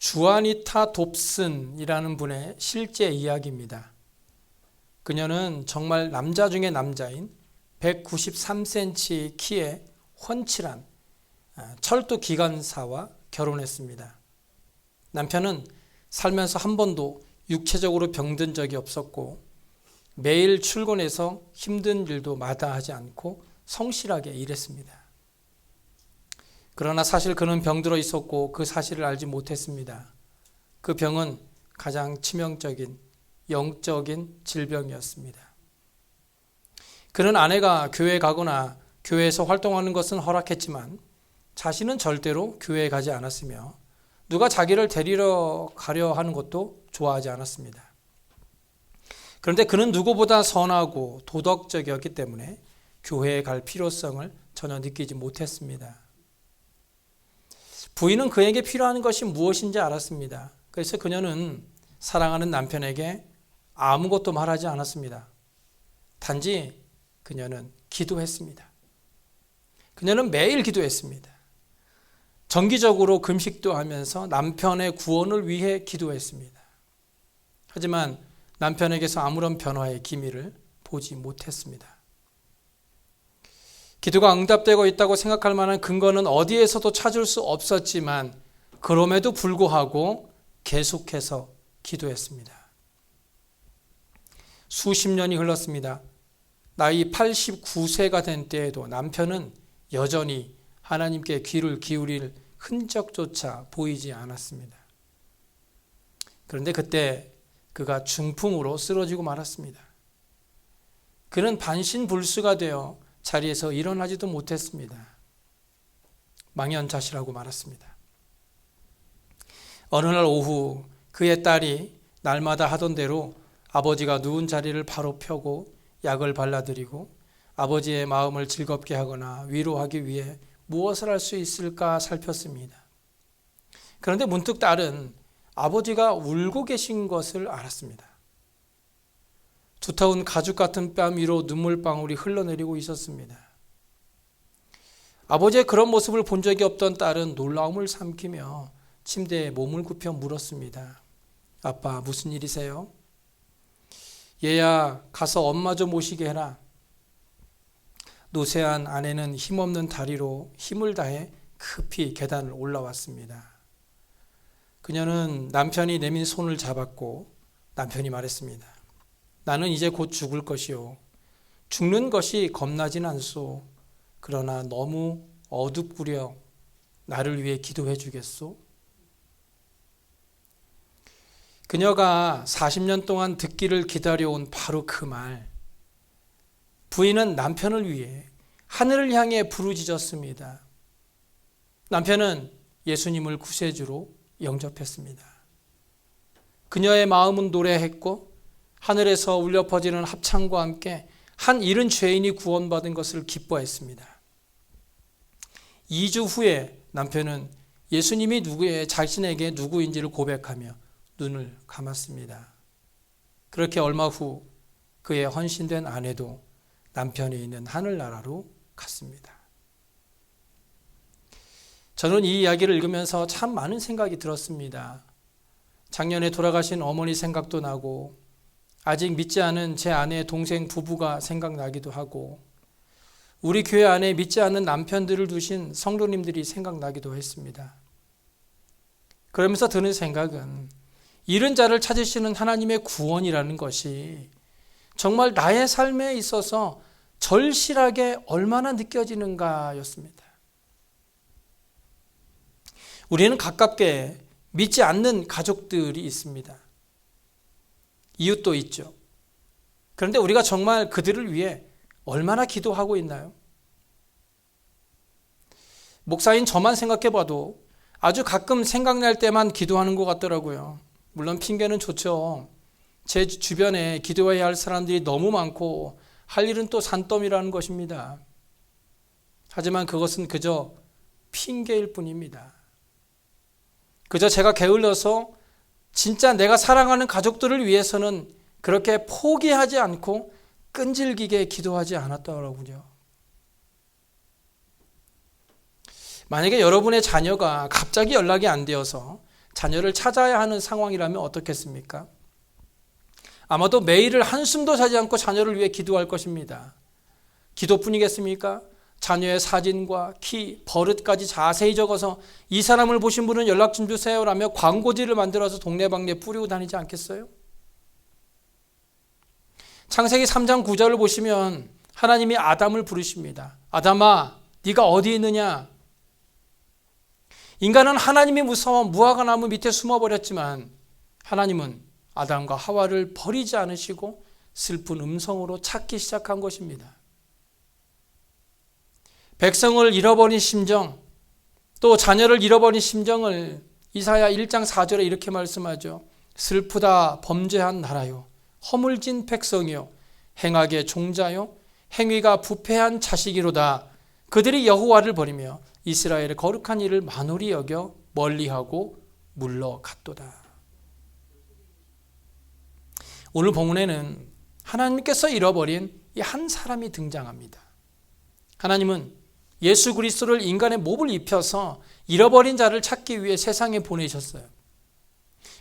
주아니타 돕슨이라는 분의 실제 이야기입니다. 그녀는 정말 남자 중에 남자인 193cm 키의 훤칠한 철도 기관사와 결혼했습니다. 남편은 살면서 한 번도 육체적으로 병든 적이 없었고 매일 출근해서 힘든 일도 마다하지 않고 성실하게 일했습니다. 그러나 사실 그는 병들어 있었고 그 사실을 알지 못했습니다. 그 병은 가장 치명적인 영적인 질병이었습니다. 그는 아내가 교회에 가거나 교회에서 활동하는 것은 허락했지만 자신은 절대로 교회에 가지 않았으며 누가 자기를 데리러 가려 하는 것도 좋아하지 않았습니다. 그런데 그는 누구보다 선하고 도덕적이었기 때문에 교회에 갈 필요성을 전혀 느끼지 못했습니다. 부인은 그에게 필요한 것이 무엇인지 알았습니다. 그래서 그녀는 사랑하는 남편에게 아무것도 말하지 않았습니다. 단지 그녀는 기도했습니다. 그녀는 매일 기도했습니다. 정기적으로 금식도 하면서 남편의 구원을 위해 기도했습니다. 하지만 남편에게서 아무런 변화의 기미를 보지 못했습니다. 기도가 응답되고 있다고 생각할 만한 근거는 어디에서도 찾을 수 없었지만 그럼에도 불구하고 계속해서 기도했습니다. 수십 년이 흘렀습니다. 나이 89세가 된 때에도 남편은 여전히 하나님께 귀를 기울일 흔적조차 보이지 않았습니다. 그런데 그때 그가 중풍으로 쓰러지고 말았습니다. 그는 반신불수가 되어 자리에서 일어나지도 못했습니다. 망연자실하고 말았습니다. 어느 날 오후 그의 딸이 날마다 하던 대로 아버지가 누운 자리를 바로 펴고 약을 발라드리고 아버지의 마음을 즐겁게 하거나 위로하기 위해 무엇을 할 수 있을까 살폈습니다. 그런데 문득 딸은 아버지가 울고 계신 것을 알았습니다. 두터운 가죽 같은 뺨 위로 눈물방울이 흘러내리고 있었습니다. 아버지의 그런 모습을 본 적이 없던 딸은 놀라움을 삼키며 침대에 몸을 굽혀 물었습니다. 아빠, 무슨 일이세요? 얘야, 가서 엄마 좀 오시게 해라. 노쇠한 아내는 힘없는 다리로 힘을 다해 급히 계단을 올라왔습니다. 그녀는 남편이 내민 손을 잡았고 남편이 말했습니다. 나는 이제 곧 죽을 것이요. 죽는 것이 겁나진 않소. 그러나 너무 어둡구려. 나를 위해 기도해 주겠소? 그녀가 40년 동안 듣기를 기다려온 바로 그 말. 부인은 남편을 위해 하늘을 향해 부르짖었습니다. 남편은 예수님을 구세주로 영접했습니다. 그녀의 마음은 노래했고 하늘에서 울려 퍼지는 합창과 함께 한 잃은 죄인이 구원받은 것을 기뻐했습니다. 2주 후에 남편은 예수님이 자신에게 누구인지를 고백하며 눈을 감았습니다. 그렇게 얼마 후 그의 헌신된 아내도 남편이 있는 하늘나라로 갔습니다. 저는 이 이야기를 읽으면서 참 많은 생각이 들었습니다. 작년에 돌아가신 어머니 생각도 나고 아직 믿지 않은 제 아내의 동생 부부가 생각나기도 하고 우리 교회 안에 믿지 않는 남편들을 두신 성도님들이 생각나기도 했습니다. 그러면서 드는 생각은 잃은 자를 찾으시는 하나님의 구원이라는 것이 정말 나의 삶에 있어서 절실하게 얼마나 느껴지는가였습니다. 우리는 가깝게 믿지 않는 가족들이 있습니다. 이웃도 있죠. 그런데 우리가 정말 그들을 위해 얼마나 기도하고 있나요? 목사인 저만 생각해봐도 아주 가끔 생각날 때만 기도하는 것 같더라고요. 물론 핑계는 좋죠. 제 주변에 기도해야 할 사람들이 너무 많고 할 일은 또 산더미라는 것입니다. 하지만 그것은 그저 핑계일 뿐입니다. 그저 제가 게을러서 진짜 내가 사랑하는 가족들을 위해서는 그렇게 포기하지 않고 끈질기게 기도하지 않았더라고요. 만약에 여러분의 자녀가 갑자기 연락이 안 되어서 자녀를 찾아야 하는 상황이라면 어떻겠습니까? 아마도 매일을 한숨도 자지 않고 자녀를 위해 기도할 것입니다. 기도뿐이겠습니까? 자녀의 사진과 키, 버릇까지 자세히 적어서 이 사람을 보신 분은 연락 좀 주세요라며 광고지를 만들어서 동네방네 뿌리고 다니지 않겠어요? 창세기 3장 9절을 보시면 하나님이 아담을 부르십니다. 아담아, 네가 어디 있느냐? 인간은 하나님이 무서워 무화과 나무 밑에 숨어버렸지만 하나님은 아담과 하와를 버리지 않으시고 슬픈 음성으로 찾기 시작한 것입니다. 백성을 잃어버린 심정, 또 자녀를 잃어버린 심정을 이사야 1장 4절에 이렇게 말씀하죠. 슬프다 범죄한 나라요, 허물진 백성이요, 행악의 종자요, 행위가 부패한 자식이로다. 그들이 여호와를 버리며 이스라엘의 거룩한 일을 만홀히 여겨 멀리하고 물러갔도다. 오늘 본문에는 하나님께서 잃어버린 이 한 사람이 등장합니다. 하나님은 예수 그리스도를 인간의 몸을 입혀서 잃어버린 자를 찾기 위해 세상에 보내셨어요.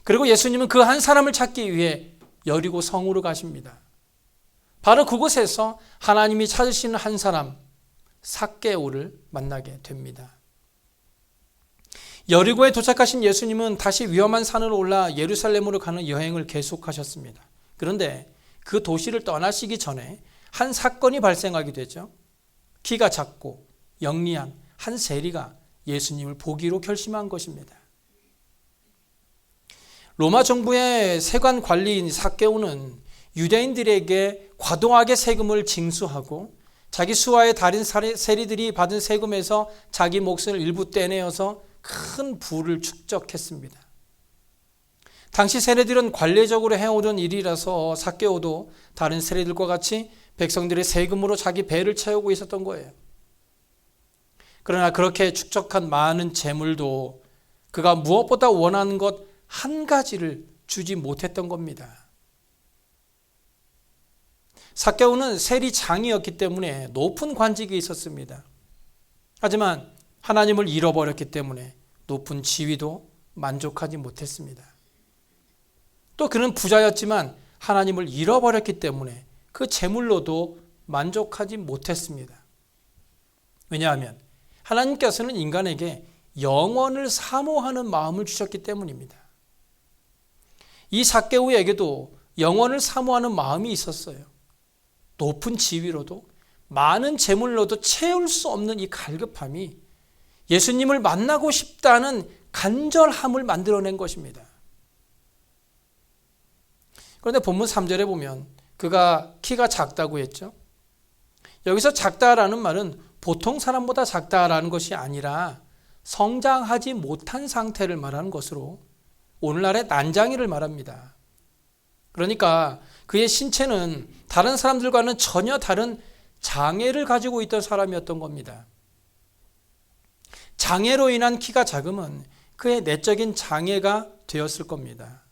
그리고 예수님은 그 한 사람을 찾기 위해 여리고 성으로 가십니다. 바로 그곳에서 하나님이 찾으시는 한 사람, 삭개오를 만나게 됩니다. 여리고에 도착하신 예수님은 다시 위험한 산을 올라 예루살렘으로 가는 여행을 계속하셨습니다. 그런데 그 도시를 떠나시기 전에 한 사건이 발생하게 되죠. 키가 작고 영리한 한 세리가 예수님을 보기로 결심한 것입니다. 로마 정부의 세관 관리인 삭개오는 유대인들에게 과도하게 세금을 징수하고 자기 수하의 다른 세리들이 받은 세금에서 자기 몫을 일부 떼내어서 큰 부를 축적했습니다. 당시 세리들은 관례적으로 해오던 일이라서 삭개오도 다른 세리들과 같이 백성들의 세금으로 자기 배를 채우고 있었던 거예요. 그러나 그렇게 축적한 많은 재물도 그가 무엇보다 원하는 것 한 가지를 주지 못했던 겁니다. 삭개오는 세리장이었기 때문에 높은 관직이 있었습니다. 하지만 하나님을 잃어버렸기 때문에 높은 지위도 만족하지 못했습니다. 또 그는 부자였지만 하나님을 잃어버렸기 때문에 그 재물로도 만족하지 못했습니다. 왜냐하면 하나님께서는 인간에게 영원을 사모하는 마음을 주셨기 때문입니다. 이 삭개오에게도 영원을 사모하는 마음이 있었어요. 높은 지위로도 많은 재물로도 채울 수 없는 이 갈급함이 예수님을 만나고 싶다는 간절함을 만들어낸 것입니다. 그런데 본문 3절에 보면 그가 키가 작다고 했죠. 여기서 작다라는 말은 보통 사람보다 작다라는 것이 아니라 성장하지 못한 상태를 말하는 것으로 오늘날의 난장이를 말합니다. 그러니까 그의 신체는 다른 사람들과는 전혀 다른 장애를 가지고 있던 사람이었던 겁니다. 장애로 인한 키가 작음은 그의 내적인 장애가 되었을 겁니다.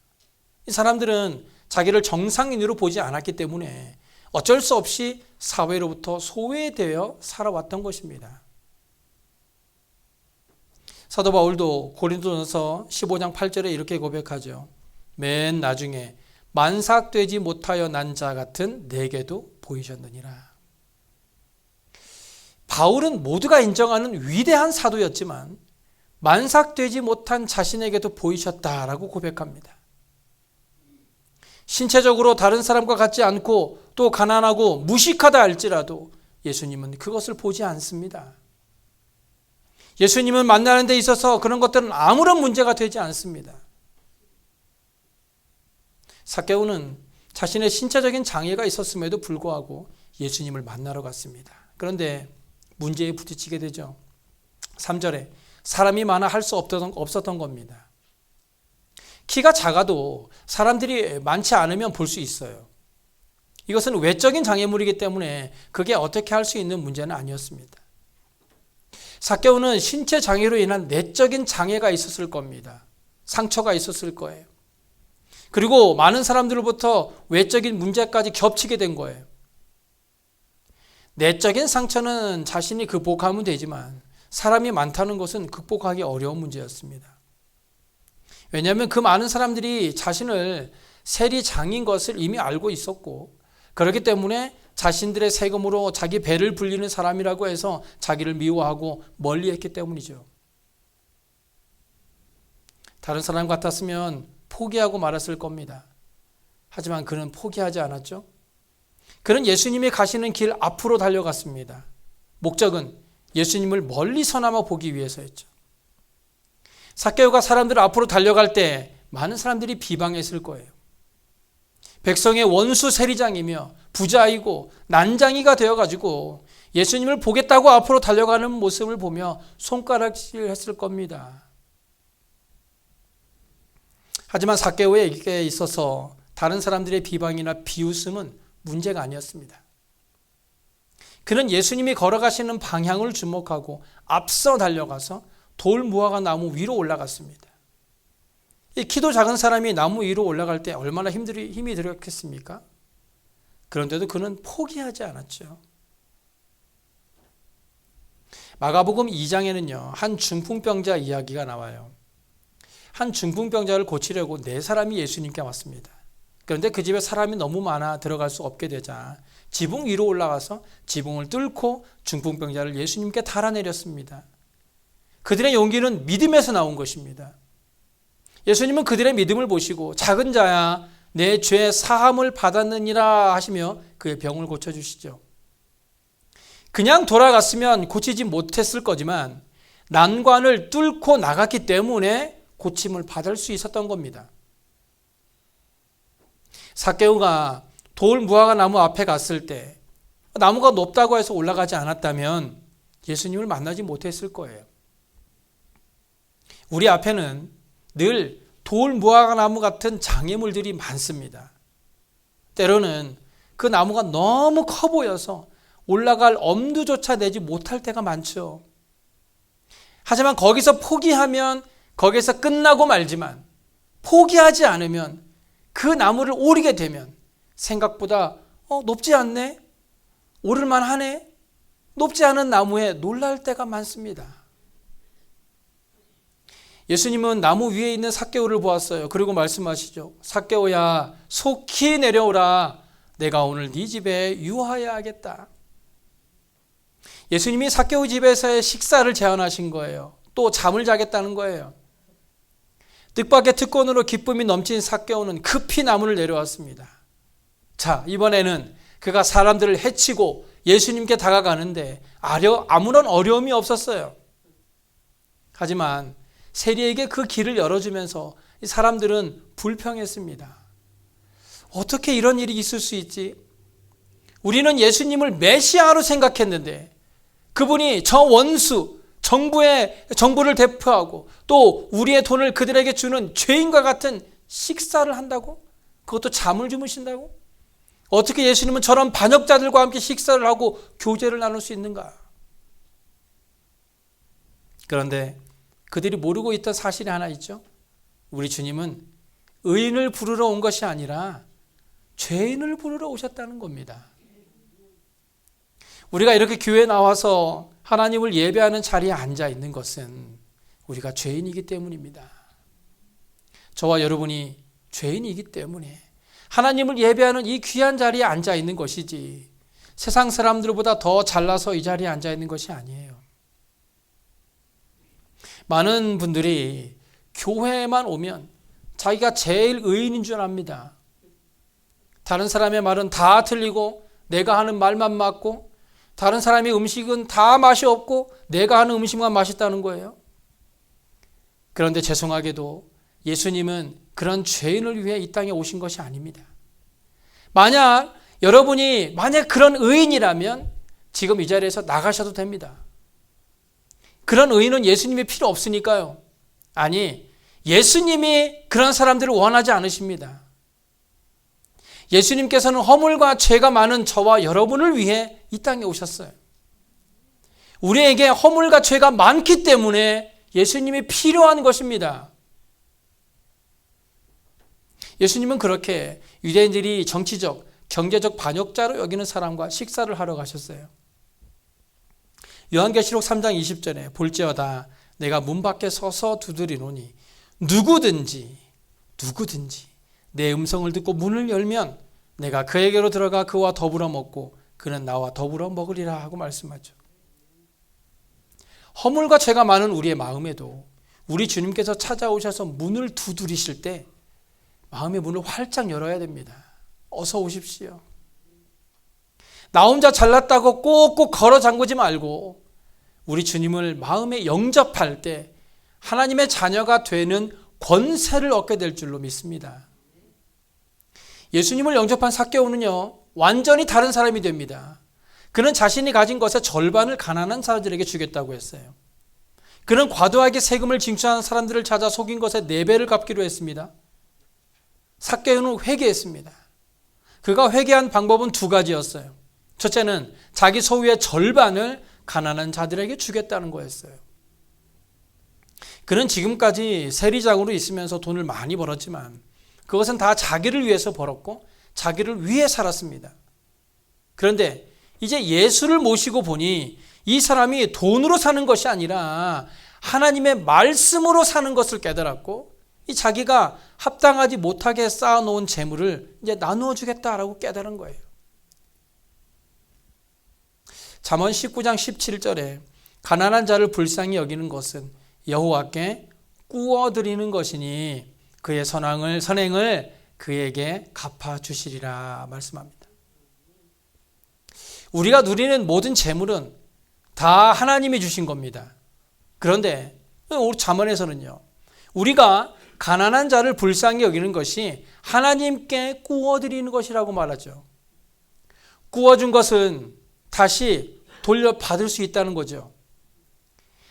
이 사람들은 자기를 정상인으로 보지 않았기 때문에 어쩔 수 없이 사회로부터 소외되어 살아왔던 것입니다. 사도 바울도 고린도전서 15장 8절에 이렇게 고백하죠. 맨 나중에 만삭되지 못하여 난 자 같은 내게도 보이셨느니라. 바울은 모두가 인정하는 위대한 사도였지만 만삭되지 못한 자신에게도 보이셨다라고 고백합니다. 신체적으로 다른 사람과 같지 않고 또 가난하고 무식하다 할지라도 예수님은 그것을 보지 않습니다. 예수님을 만나는 데 있어서 그런 것들은 아무런 문제가 되지 않습니다. 삭개오는 자신의 신체적인 장애가 있었음에도 불구하고 예수님을 만나러 갔습니다. 그런데 문제에 부딪히게 되죠. 3절에 사람이 많아 할 수 없었던 겁니다. 키가 작아도 사람들이 많지 않으면 볼 수 있어요. 이것은 외적인 장애물이기 때문에 그게 어떻게 할 수 있는 문제는 아니었습니다. 삭개오는 신체 장애로 인한 내적인 장애가 있었을 겁니다. 상처가 있었을 거예요. 그리고 많은 사람들로부터 외적인 문제까지 겹치게 된 거예요. 내적인 상처는 자신이 극복하면 되지만 사람이 많다는 것은 극복하기 어려운 문제였습니다. 왜냐하면 그 많은 사람들이 자신을 세리장인 것을 이미 알고 있었고, 그렇기 때문에 자신들의 세금으로 자기 배를 불리는 사람이라고 해서 자기를 미워하고 멀리했기 때문이죠. 다른 사람 같았으면 포기하고 말았을 겁니다. 하지만 그는 포기하지 않았죠. 그는 예수님이 가시는 길 앞으로 달려갔습니다. 목적은 예수님을 멀리서나마 보기 위해서였죠. 삭개오가 사람들 앞으로 달려갈 때 많은 사람들이 비방했을 거예요. 백성의 원수 세리장이며 부자이고 난장이가 되어가지고 예수님을 보겠다고 앞으로 달려가는 모습을 보며 손가락질했을 겁니다. 하지만 삭개오에게 있어서 다른 사람들의 비방이나 비웃음은 문제가 아니었습니다. 그는 예수님이 걸어가시는 방향을 주목하고 앞서 달려가서 돌 무화과 나무 위로 올라갔습니다. 이 키도 작은 사람이 나무 위로 올라갈 때 얼마나 힘이 들었겠습니까? 그런데도 그는 포기하지 않았죠. 마가복음 2장에는요, 한 중풍병자 이야기가 나와요. 한 중풍병자를 고치려고 4사람이 예수님께 왔습니다. 그런데 그 집에 사람이 너무 많아 들어갈 수 없게 되자 지붕 위로 올라가서 지붕을 뚫고 중풍병자를 예수님께 달아내렸습니다. 그들의 용기는 믿음에서 나온 것입니다. 예수님은 그들의 믿음을 보시고 작은 자야 내 죄 사함을 받았느니라 하시며 그의 병을 고쳐주시죠. 그냥 돌아갔으면 고치지 못했을 거지만 난관을 뚫고 나갔기 때문에 고침을 받을 수 있었던 겁니다. 삭개오가 돌 무화과 나무 앞에 갔을 때 나무가 높다고 해서 올라가지 않았다면 예수님을 만나지 못했을 거예요. 우리 앞에는 늘 돌 무화과 나무 같은 장애물들이 많습니다. 때로는 그 나무가 너무 커 보여서 올라갈 엄두조차 내지 못할 때가 많죠. 하지만 거기서 포기하면 거기서 끝나고 말지만 포기하지 않으면 그 나무를 오르게 되면 생각보다 높지 않네? 오를만 하네? 높지 않은 나무에 놀랄 때가 많습니다. 예수님은 나무 위에 있는 삭개오를 보았어요. 그리고 말씀하시죠. 삭개오야, 속히 내려오라. 내가 오늘 네 집에 유하여야겠다. 예수님이 삭개오 집에서의 식사를 제안하신 거예요. 또 잠을 자겠다는 거예요. 뜻밖의 특권으로 기쁨이 넘친 삭개오는 급히 나무를 내려왔습니다. 자, 이번에는 그가 사람들을 해치고 예수님께 다가가는데 아무런 어려움이 없었어요. 하지만 세리에게 그 길을 열어주면서 사람들은 불평했습니다. 어떻게 이런 일이 있을 수 있지? 우리는 예수님을 메시아로 생각했는데 그분이 저 원수, 정부를 대표하고 또 우리의 돈을 그들에게 주는 죄인과 같은 식사를 한다고? 그것도 잠을 주무신다고? 어떻게 예수님은 저런 반역자들과 함께 식사를 하고 교제를 나눌 수 있는가? 그런데 그들이 모르고 있던 사실이 하나 있죠. 우리 주님은 의인을 부르러 온 것이 아니라 죄인을 부르러 오셨다는 겁니다. 우리가 이렇게 교회에 나와서 하나님을 예배하는 자리에 앉아 있는 것은 우리가 죄인이기 때문입니다. 저와 여러분이 죄인이기 때문에 하나님을 예배하는 이 귀한 자리에 앉아 있는 것이지 세상 사람들보다 더 잘나서 이 자리에 앉아 있는 것이 아니에요. 많은 분들이 교회에만 오면 자기가 제일 의인인 줄 압니다. 다른 사람의 말은 다 틀리고 내가 하는 말만 맞고 다른 사람의 음식은 다 맛이 없고 내가 하는 음식만 맛있다는 거예요. 그런데 죄송하게도 예수님은 그런 죄인을 위해 이 땅에 오신 것이 아닙니다. 여러분이 만약 그런 의인이라면 지금 이 자리에서 나가셔도 됩니다. 그런 의인은 예수님이 필요 없으니까요. 아니, 예수님이 그런 사람들을 원하지 않으십니다. 예수님께서는 허물과 죄가 많은 저와 여러분을 위해 이 땅에 오셨어요. 우리에게 허물과 죄가 많기 때문에 예수님이 필요한 것입니다. 예수님은 그렇게 유대인들이 정치적, 경제적 반역자로 여기는 사람과 식사를 하러 가셨어요. 요한계시록 3장 20절에 볼지어다 내가 문 밖에 서서 두드리노니 누구든지 내 음성을 듣고 문을 열면 내가 그에게로 들어가 그와 더불어 먹고 그는 나와 더불어 먹으리라 하고 말씀하죠. 허물과 죄가 많은 우리의 마음에도 우리 주님께서 찾아오셔서 문을 두드리실 때 마음의 문을 활짝 열어야 됩니다. 어서 오십시오. 나 혼자 잘났다고 꼭꼭 걸어 잠그지 말고 우리 주님을 마음에 영접할 때 하나님의 자녀가 되는 권세를 얻게 될 줄로 믿습니다. 예수님을 영접한 삭개오는요, 완전히 다른 사람이 됩니다. 그는 자신이 가진 것의 절반을 가난한 사람들에게 주겠다고 했어요. 그는 과도하게 세금을 징수하는 사람들을 찾아 속인 것의 4배를 갚기로 했습니다. 삭개오는 회개했습니다. 그가 회개한 방법은 2가지였어요. 첫째는 자기 소유의 절반을 가난한 자들에게 주겠다는 거였어요. 그는 지금까지 세리장으로 있으면서 돈을 많이 벌었지만 그것은 다 자기를 위해서 벌었고 자기를 위해 살았습니다. 그런데 이제 예수를 모시고 보니 이 사람이 돈으로 사는 것이 아니라 하나님의 말씀으로 사는 것을 깨달았고 이 자기가 합당하지 못하게 쌓아놓은 재물을 이제 나누어 주겠다라고 깨달은 거예요. 잠언 19장 17절에 가난한 자를 불쌍히 여기는 것은 여호와께 꾸어드리는 것이니 그의 선행을 그에게 갚아주시리라 말씀합니다. 우리가 누리는 모든 재물은 다 하나님이 주신 겁니다. 그런데 우리 잠언에서는요, 우리가 가난한 자를 불쌍히 여기는 것이 하나님께 꾸어드리는 것이라고 말하죠. 꾸어준 것은 다시 돌려받을 수 있다는 거죠.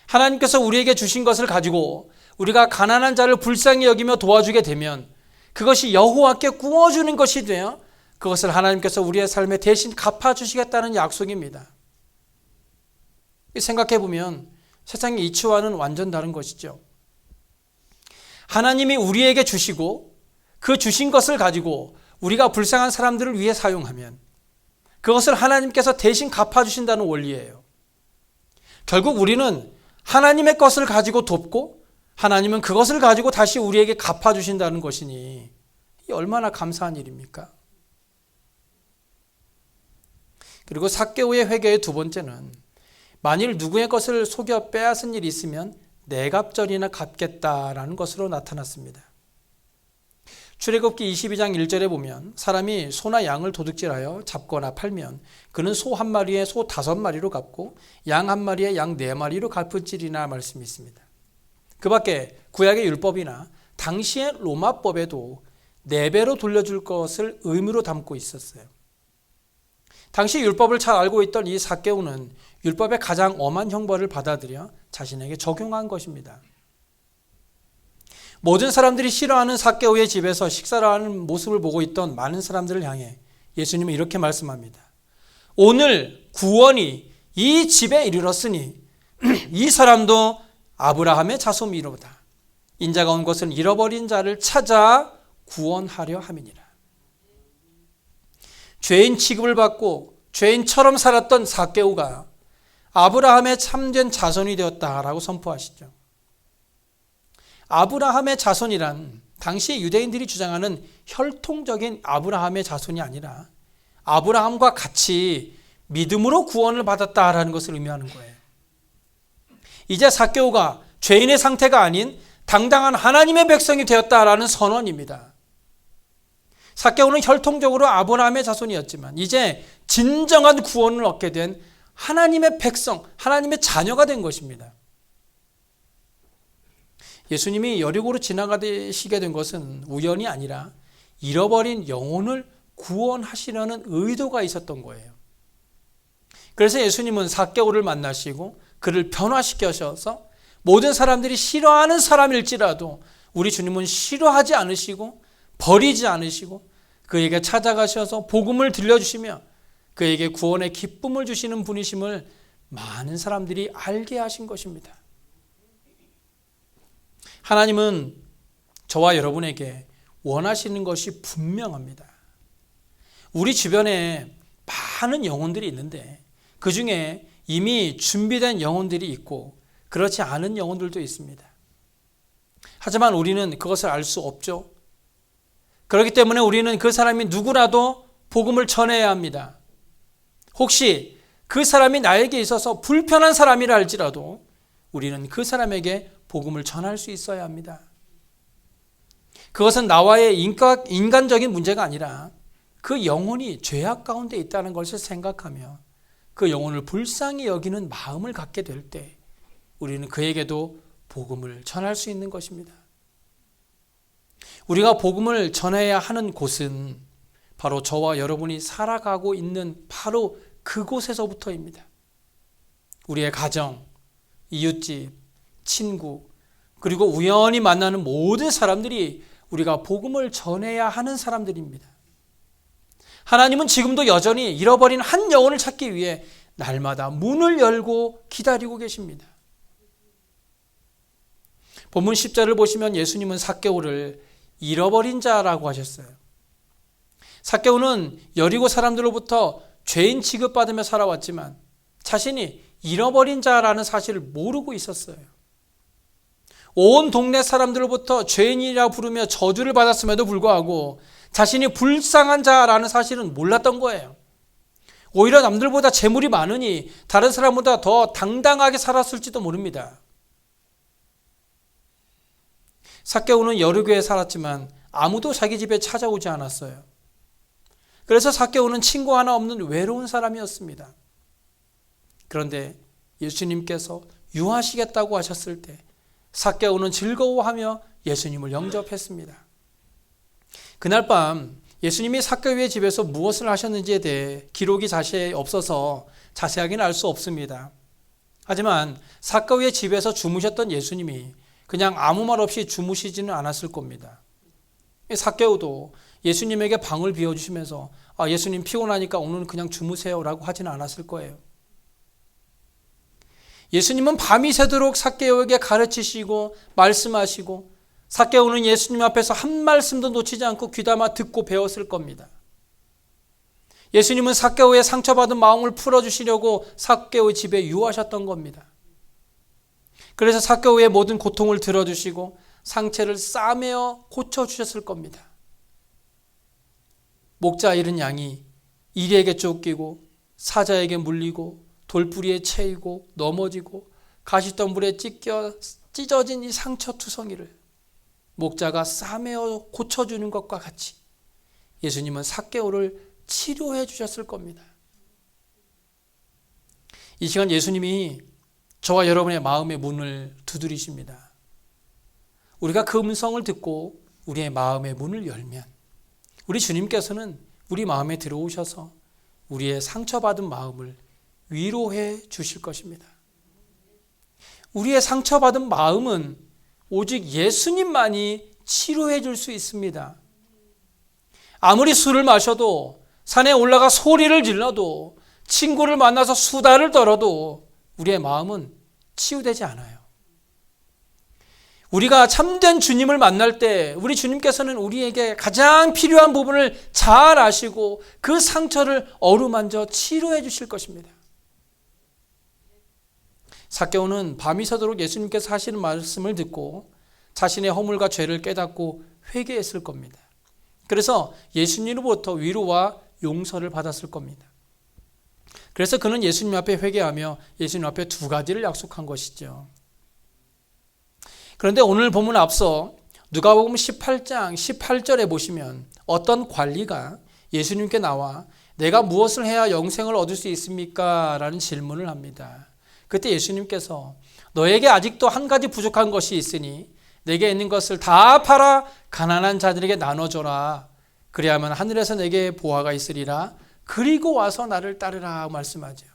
하나님께서 우리에게 주신 것을 가지고 우리가 가난한 자를 불쌍히 여기며 도와주게 되면 그것이 여호와께 꾸어주는 것이 되어 그것을 하나님께서 우리의 삶에 대신 갚아주시겠다는 약속입니다. 생각해 보면 세상의 이치와는 완전 다른 것이죠. 하나님이 우리에게 주시고 그 주신 것을 가지고 우리가 불쌍한 사람들을 위해 사용하면 그것을 하나님께서 대신 갚아주신다는 원리예요. 결국 우리는 하나님의 것을 가지고 돕고 하나님은 그것을 가지고 다시 우리에게 갚아주신다는 것이니 이 얼마나 감사한 일입니까? 그리고 삭개오의 회개의 2번째는 만일 누구의 것을 속여 빼앗은 일이 있으면 4갑절이나 갚겠다라는 것으로 나타났습니다. 출애굽기 22장 1절에 보면 사람이 소나 양을 도둑질하여 잡거나 팔면 그는 소 1마리에 소 5마리로 갚고 양 1마리에 양 4마리로 갚을지리나 말씀이 있습니다. 그 밖에 구약의 율법이나 당시의 로마법에도 4배로 돌려줄 것을 의무로 담고 있었어요. 당시 율법을 잘 알고 있던 이 삭개오는 율법의 가장 엄한 형벌을 받아들여 자신에게 적용한 것입니다. 모든 사람들이 싫어하는 삭개오의 집에서 식사를 하는 모습을 보고 있던 많은 사람들을 향해 예수님은 이렇게 말씀합니다. 오늘 구원이 이 집에 이르렀으니 이 사람도 아브라함의 자손이로다. 인자가 온 것은 잃어버린 자를 찾아 구원하려 함이니라. 죄인 취급을 받고 죄인처럼 살았던 삭개오가 아브라함의 참된 자손이 되었다라고 선포하시죠. 아브라함의 자손이란 당시 유대인들이 주장하는 혈통적인 아브라함의 자손이 아니라 아브라함과 같이 믿음으로 구원을 받았다라는 것을 의미하는 거예요. 이제 삭개오가 죄인의 상태가 아닌 당당한 하나님의 백성이 되었다라는 선언입니다. 삭개오는 혈통적으로 아브라함의 자손이었지만 이제 진정한 구원을 얻게 된 하나님의 백성, 하나님의 자녀가 된 것입니다. 예수님이 여리고로 지나가시게 된 것은 우연이 아니라 잃어버린 영혼을 구원하시려는 의도가 있었던 거예요. 그래서 예수님은 삭개오를 만나시고 그를 변화시켜셔서 모든 사람들이 싫어하는 사람일지라도 우리 주님은 싫어하지 않으시고 버리지 않으시고 그에게 찾아가셔서 복음을 들려주시며 그에게 구원의 기쁨을 주시는 분이심을 많은 사람들이 알게 하신 것입니다. 하나님은 저와 여러분에게 원하시는 것이 분명합니다. 우리 주변에 많은 영혼들이 있는데 그 중에 이미 준비된 영혼들이 있고 그렇지 않은 영혼들도 있습니다. 하지만 우리는 그것을 알 수 없죠. 그렇기 때문에 우리는 그 사람이 누구라도 복음을 전해야 합니다. 혹시 그 사람이 나에게 있어서 불편한 사람이라 할지라도 우리는 그 사람에게 복음을 전할 수 있어야 합니다. 그것은 나와의 인간적인 문제가 아니라 그 영혼이 죄악 가운데 있다는 것을 생각하며 그 영혼을 불쌍히 여기는 마음을 갖게 될 때 우리는 그에게도 복음을 전할 수 있는 것입니다. 우리가 복음을 전해야 하는 곳은 바로 저와 여러분이 살아가고 있는 바로 그곳에서부터입니다. 우리의 가정, 이웃집, 친구, 그리고 우연히 만나는 모든 사람들이 우리가 복음을 전해야 하는 사람들입니다. 하나님은 지금도 여전히 잃어버린 한 영혼을 찾기 위해 날마다 문을 열고 기다리고 계십니다. 본문 10절을 보시면 예수님은 삭개오를 잃어버린 자라고 하셨어요. 삭개오는 여리고 사람들로부터 죄인 취급받으며 살아왔지만 자신이 잃어버린 자라는 사실을 모르고 있었어요. 온 동네 사람들로부터 죄인이라 부르며 저주를 받았음에도 불구하고 자신이 불쌍한 자라는 사실은 몰랐던 거예요. 오히려 남들보다 재물이 많으니 다른 사람보다 더 당당하게 살았을지도 모릅니다. 삭개오는 여리고에 살았지만 아무도 자기 집에 찾아오지 않았어요. 그래서 삭개오는 친구 하나 없는 외로운 사람이었습니다. 그런데 예수님께서 유하시겠다고 하셨을 때 삭개오는 즐거워하며 예수님을 영접했습니다. 그날 밤 예수님이 삭개오의 집에서 무엇을 하셨는지에 대해 기록이 자세히 없어서 자세하게는 알 수 없습니다. 하지만 삭개오의 집에서 주무셨던 예수님이 그냥 아무 말 없이 주무시지는 않았을 겁니다. 삭개오도 예수님에게 방을 비워주시면서 예수님 피곤하니까 오늘은 그냥 주무세요 라고 하지는 않았을 거예요. 예수님은 밤이 새도록 삭개오에게 가르치시고 말씀하시고 삭개오는 예수님 앞에서 한 말씀도 놓치지 않고 귀담아 듣고 배웠을 겁니다. 예수님은 삭개오의 상처받은 마음을 풀어주시려고 삭개오의 집에 유하셨던 겁니다. 그래서 삭개오의 모든 고통을 들어주시고 상처를 싸매어 고쳐주셨을 겁니다. 목자 잃은 양이 이리에게 쫓기고 사자에게 물리고 돌뿌리에 채이고 넘어지고 가시덤불에 찢어진 이 상처투성이를 목자가 싸매어 고쳐주는 것과 같이 예수님은 삭개오를 치료해 주셨을 겁니다. 이 시간 예수님이 저와 여러분의 마음의 문을 두드리십니다. 우리가 그 음성을 듣고 우리의 마음의 문을 열면 우리 주님께서는 우리 마음에 들어오셔서 우리의 상처받은 마음을 위로해 주실 것입니다. 우리의 상처받은 마음은 오직 예수님만이 치료해 줄 수 있습니다. 아무리 술을 마셔도 산에 올라가 소리를 질러도 친구를 만나서 수다를 떨어도 우리의 마음은 치유되지 않아요. 우리가 참된 주님을 만날 때 우리 주님께서는 우리에게 가장 필요한 부분을 잘 아시고 그 상처를 어루만져 치료해 주실 것입니다. 삭개오는 밤이 새도록 예수님께서 하시는 말씀을 듣고 자신의 허물과 죄를 깨닫고 회개했을 겁니다. 그래서 예수님으로부터 위로와 용서를 받았을 겁니다. 그래서 그는 예수님 앞에 회개하며 예수님 앞에 두 가지를 약속한 것이죠. 그런데 오늘 본문 앞서 누가복음 18장 18절에 보시면 어떤 관리가 예수님께 나와 내가 무엇을 해야 영생을 얻을 수 있습니까? 라는 질문을 합니다. 그때 예수님께서 너에게 아직도 한 가지 부족한 것이 있으니 내게 있는 것을 다 팔아 가난한 자들에게 나눠줘라. 그래야만 하늘에서 내게 보화가 있으리라. 그리고 와서 나를 따르라 말씀하죠.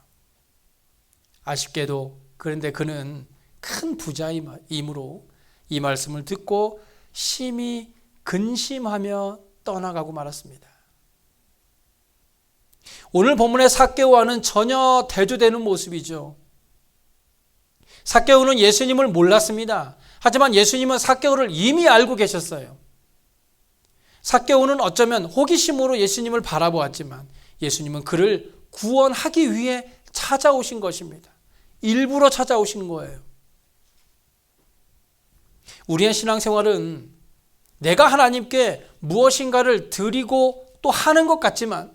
아쉽게도 그런데 그는 큰 부자이므로 이 말씀을 듣고 심히 근심하며 떠나가고 말았습니다. 오늘 본문의 삭개오와는 전혀 대조되는 모습이죠. 삭개오는 예수님을 몰랐습니다. 하지만 예수님은 삭개오를 이미 알고 계셨어요. 삭개오는 어쩌면 호기심으로 예수님을 바라보았지만 예수님은 그를 구원하기 위해 찾아오신 것입니다. 일부러 찾아오신 거예요. 우리의 신앙생활은 내가 하나님께 무엇인가를 드리고 또 하는 것 같지만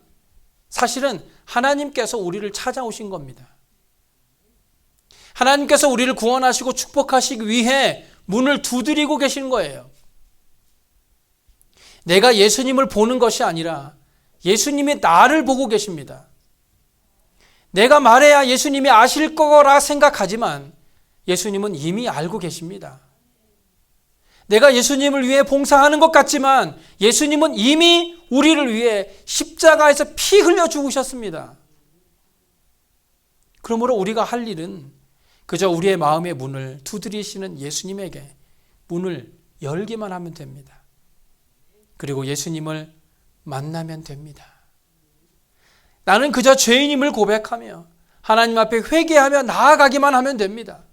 사실은 하나님께서 우리를 찾아오신 겁니다. 하나님께서 우리를 구원하시고 축복하시기 위해 문을 두드리고 계신 거예요. 내가 예수님을 보는 것이 아니라 예수님이 나를 보고 계십니다. 내가 말해야 예수님이 아실 거라 생각하지만 예수님은 이미 알고 계십니다. 내가 예수님을 위해 봉사하는 것 같지만 예수님은 이미 우리를 위해 십자가에서 피 흘려 죽으셨습니다. 그러므로 우리가 할 일은 그저 우리의 마음의 문을 두드리시는 예수님에게 문을 열기만 하면 됩니다. 그리고 예수님을 만나면 됩니다. 나는 그저 죄인임을 고백하며 하나님 앞에 회개하며 나아가기만 하면 됩니다.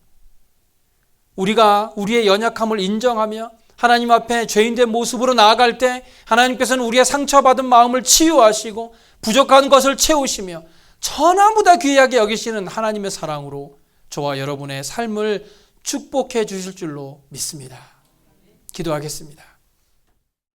우리가 우리의 연약함을 인정하며 하나님 앞에 죄인된 모습으로 나아갈 때 하나님께서는 우리의 상처받은 마음을 치유하시고 부족한 것을 채우시며 천하보다 귀하게 여기시는 하나님의 사랑으로 저와 여러분의 삶을 축복해 주실 줄로 믿습니다. 기도하겠습니다.